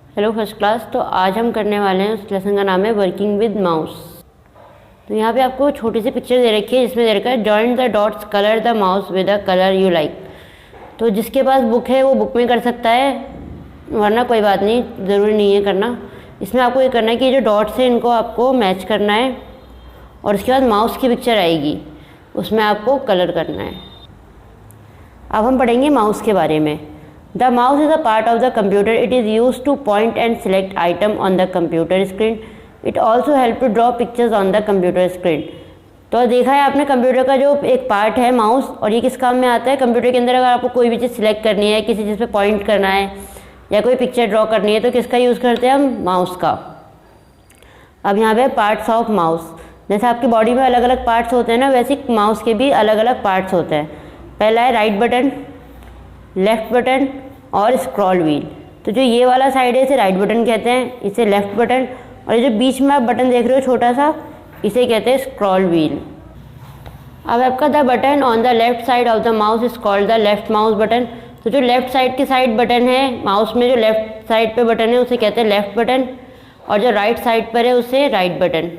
Hello first class. तो आज हम करने वाले हैं, उस लेसन का नाम है वर्किंग विद माउस। तो यहाँ पे आपको छोटी सी पिक्चर दे रखी है जिसमें दे रखा है join the dots, colour the mouse with a colour you like. तो जिसके पास बुक है वो बुक में कर सकता है, वरना कोई बात नहीं, ज़रूरी नहीं है करना। इसमें आपको ये करना है कि ये जो डॉट्स हैं इनको आपको मैच करना है और उसके बाद माउस की पिक्चर आएगी, उसमें आपको कलर करना है। अब हम पढ़ेंगे माउस के बारे में। The mouse is a part of the computer. It is used to point and select item on the computer screen. It also help to draw pictures on the computer screen. तो देखा है आपने computer का जो एक part है mouse, और ये किस काम में आता है कंप्यूटर के अंदर। अगर आपको कोई भी चीज़ सिलेक्ट करनी है, किसी चीज़ पे पॉइंट करना है या कोई पिक्चर ड्रॉ करनी है, तो किसका यूज़ करते हैं हम? माउस का। अब यहाँ पे पार्ट्स ऑफ माउस, जैसे आपकी बॉडी में अलग अलग पार्ट्स होते हैं ना, वैसे माउस के भी अलग अलग पार्ट्स होते हैं। पहला है राइट बटन, लेफ्ट बटन और स्क्रॉल व्हील। तो जो ये वाला साइड है इसे राइट बटन कहते हैं, इसे लेफ्ट बटन, और ये जो बीच में आप बटन देख रहे हो छोटा सा, इसे कहते हैं स्क्रॉल व्हील। अब आपका the button on the left side of the mouse is called the left mouse button. तो जो लेफ्ट साइड की साइड बटन है माउस में, जो लेफ्ट साइड पे बटन है उसे कहते हैं लेफ्ट बटन, और जो राइट साइड पर है उसे right button.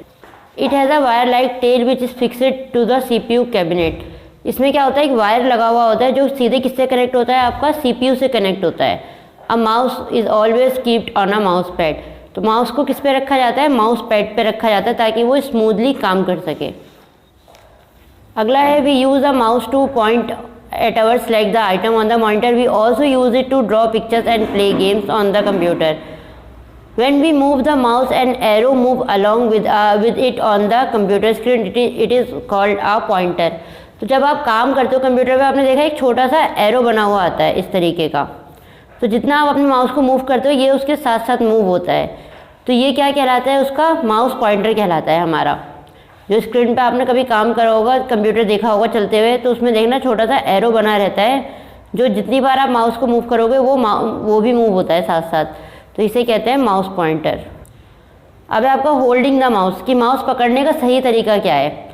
It has a wire like tail which is fixed to the CPU cabinet. इसमें क्या होता है, एक वायर लगा हुआ होता है जो सीधे किससे कनेक्ट होता है, आपका CPU से कनेक्ट होता है। A mouse is always keeped on a mouse pad. तो माउस को किस पे रखा जाता है? माउस पैड पे रखा जाता है, ताकि वो स्मूथली काम कर सके। अगला है we use a mouse to point at or select the item on the monitor. We also use it to draw pictures and play games on the computer. When we move the mouse and arrow move along with it on the computer screen, it is called a pointer. तो जब आप काम करते हो computer पे, आपने देखा एक छोटा सा एरो बना हुआ आता है इस तरीके का। तो जितना आप अपने माउस को मूव करते हो ये उसके साथ साथ मूव होता है। तो ये क्या कहलाता है? उसका माउस पॉइंटर कहलाता है हमारा। जो स्क्रीन पे आपने कभी काम करा होगा, कंप्यूटर देखा होगा चलते हुए, तो उसमें देखना छोटा सा एरो बना रहता है, जो जितनी बार आप माउस को मूव करोगे वो भी मूव होता है साथ साथ। तो इसे कहते हैं माउस पॉइंटर। अब है आपका होल्डिंग द माउस, कि माउस पकड़ने का सही तरीका क्या है।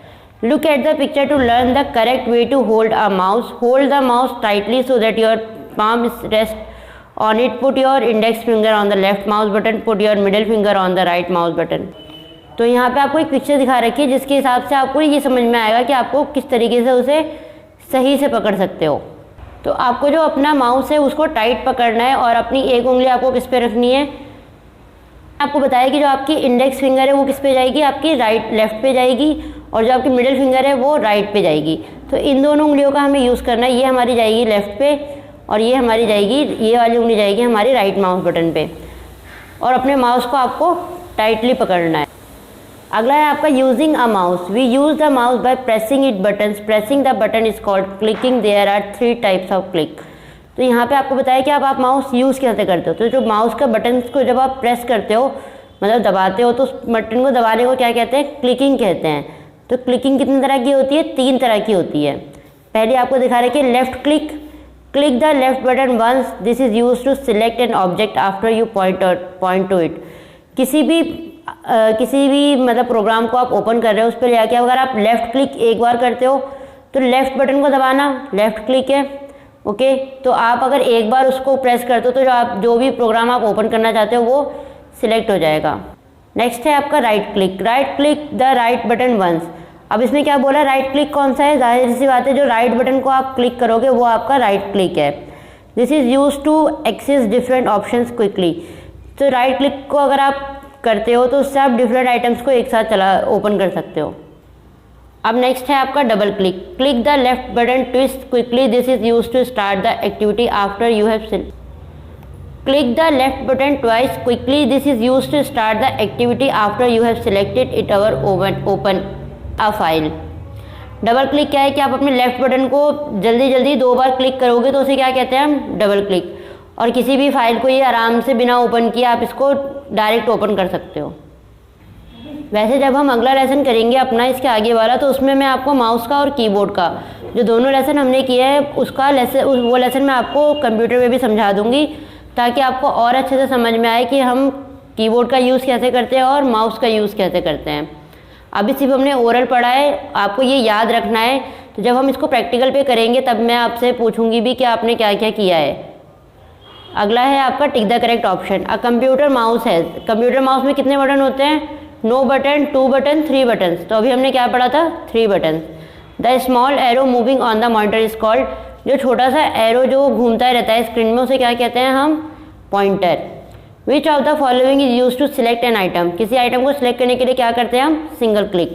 Look at the picture to learn the correct way to hold a mouse. Hold the mouse tightly so that your palm rest on it. Put your index finger on the left mouse button, put your middle finger on the right mouse button. तो यहाँ पे आपको एक picture दिखा रखी है जिसके हिसाब से आपको ये समझ में आएगा कि आपको किस तरीके से उसे सही से पकड़ सकते हो। तो आपको जो अपना माउस है उसको टाइट पकड़ना है, और अपनी एक उंगली आपको किस पे रखनी है। आपको बताया कि जो आपकी इंडेक्स फिंगर है वो किस पे जाएगी, आपकी लेफ्ट पे जाएगी, और जो आपकी मिडिल फिंगर है वो राइट पे जाएगी। तो इन दोनों उंगलियों का हमें यूज़ करना है। ये हमारी जाएगी लेफ्ट पे, और ये हमारी जाएगी, ये वाली उंगली जाएगी हमारी राइट माउस बटन पे, और अपने माउस को आपको टाइटली पकड़ना है। अगला है आपका using a mouse. We use the mouse by pressing it buttons. Pressing the button is called clicking. There are 3 types of click. तो यहाँ पे आपको बताया कि आप माउस यूज़ कैसे करते हो। तो जो माउस का बटन को जब आप प्रेस करते हो, मतलब दबाते हो, तो उस बटन को दबाने को क्या कहते हैं? क्लिकिंग कहते हैं। तो क्लिकिंग कितनी तरह की होती है? 3 तरह की होती है। पहले आपको दिखा रहे कि left click. Click the left button once. This is use to select an object after you point to it. किसी भी मतलब प्रोग्राम को आप ओपन कर रहे हो, उस पर जाके अगर आप लेफ्ट क्लिक एक बार करते हो तो लेफ्ट बटन को दबाना, लेफ्ट क्लिक है, ओके। तो आप अगर एक बार उसको प्रेस करते हो तो जो भी प्रोग्राम आप ओपन करना चाहते हो वो सिलेक्ट हो जाएगा। नेक्स्ट है आपका right click. Right click the right button once. अब इसमें क्या बोला, राइट क्लिक कौन सा है? जाहिर सी बात है, जो राइट बटन को आप क्लिक करोगे वो आपका राइट क्लिक है। This is use to access different options quickly. तो राइट क्लिक को अगर आप करते हो तो उससे आप डिफरेंट आइटम्स को एक साथ ओपन कर सकते हो। अब नेक्स्ट है आपका double click. Click the left button twice quickly. This is use to start the activity after you have click the left button twice quickly. This is use to start the activity after you have selected it or open a file. Double click क्या है कि आप अपने left button को जल्दी 2 बार click करोगे तो उसे क्या कहते हैं हम? Double click. और किसी भी फाइल को ये आराम से बिना ओपन किए आप इसको डायरेक्ट ओपन कर सकते हो। वैसे जब हम अगला लेसन करेंगे अपना, इसके आगे वाला, तो उसमें मैं आपको माउस का और कीबोर्ड का जो दोनों लेसन हमने किया है वो लेसन मैं आपको कंप्यूटर में भी समझा दूंगी, ताकि आपको और अच्छे से समझ में आए कि हम कीबोर्ड का यूज़ कैसे करते हैं और माउस का यूज़ कैसे करते हैं। अभी सिर्फ हमने ओरल पढ़ा है, आपको ये याद रखना है। तो जब हम इसको प्रैक्टिकल पे करेंगे तब मैं आपसे पूछूंगी भी कि आपने क्या क्या किया है। अगला है आपका tick the correct option. A computer mouse है, कंप्यूटर माउस में कितने बटन होते हैं? No button, 2 button, 3 button. तो अभी हमने क्या पढ़ा था? 3 button. The small arrow moving on the monitor is called, जो छोटा सा एरो जो घूमता रहता है स्क्रीन में उसे क्या कहते हैं हम? Pointer. Which of the following is use to select an item, किसी आइटम को सिलेक्ट करने के लिए क्या करते हैं हम? Single click.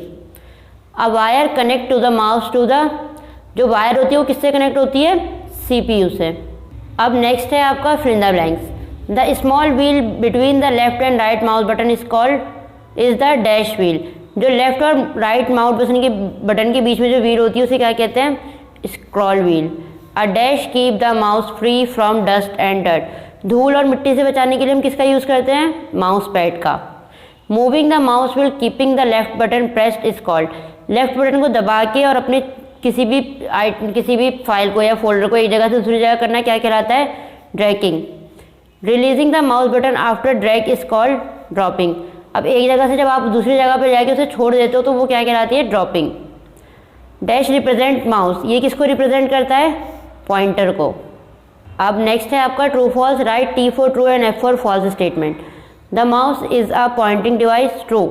A wire connect to the mouse to the, जो वायर होती है वो किससे कनेक्ट होती है? CPU से। अब नेक्स्ट है आपका fill in the blanks. The small wheel between the left and right mouse button is called is the dash wheel, जो लेफ्ट और राइट माउस बटन के बीच में जो व्हील होती है उसे क्या कहते हैं? Scroll wheel. A dash keep the mouse free from dust and dirt, धूल और मिट्टी से बचाने के लिए हम किसका यूज़ करते हैं? माउस पैड का। Moving the mouse wheel keeping the left button pressed is called, left button को दबा के और अपने किसी भी फाइल को या फोल्डर को एक जगह से दूसरी जगह करना क्या कहलाता है? Dragging. Releasing the mouse button after drag is called dropping, अब एक जगह से जब आप दूसरी जगह पर जाके उसे छोड़ देते हो तो वो क्या कहलाती है? ड्रॉपिंग। डैश रिप्रेजेंट माउस, ये किसको रिप्रेजेंट करता है? पॉइंटर को। अब नेक्स्ट है आपका true false. Write T for true and F for false statement. The mouse is a pointing device, true.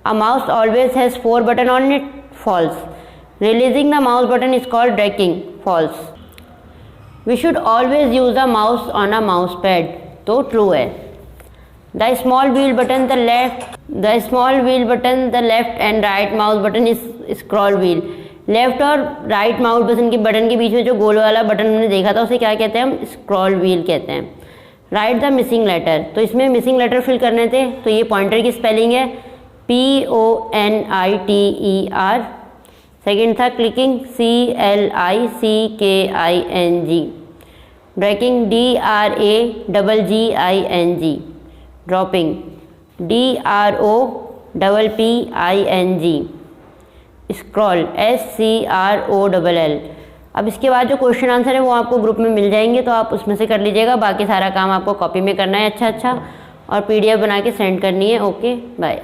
A mouse always has 4 button on it, false. Releasing the mouse button is called dragging, false. We should always use the mouse on a mouse pad, तो true है। The small wheel button the left and right mouse button is scroll wheel, left और right mouse button के बीच में जो गोल वाला button हमने देखा था उसे क्या कहते हैं हम? स्क्रॉल व्हील कहते हैं। राइट द मिसिंग लेटर, तो इसमें मिसिंग लेटर फिल करने थे, तो ये पॉइंटर की स्पेलिंग है PONITER। सेकेंड था clicking, CLICKING। Dragging, DRAGGING। Dropping, DROPPING। Scroll, SCROLL। अब इसके बाद जो क्वेश्चन आंसर है वो आपको ग्रुप में मिल जाएंगे, तो आप उसमें से कर लीजिएगा। बाकी सारा काम आपको कॉपी में करना है अच्छा और PDF बना के सेंड करनी है। Okay, bye.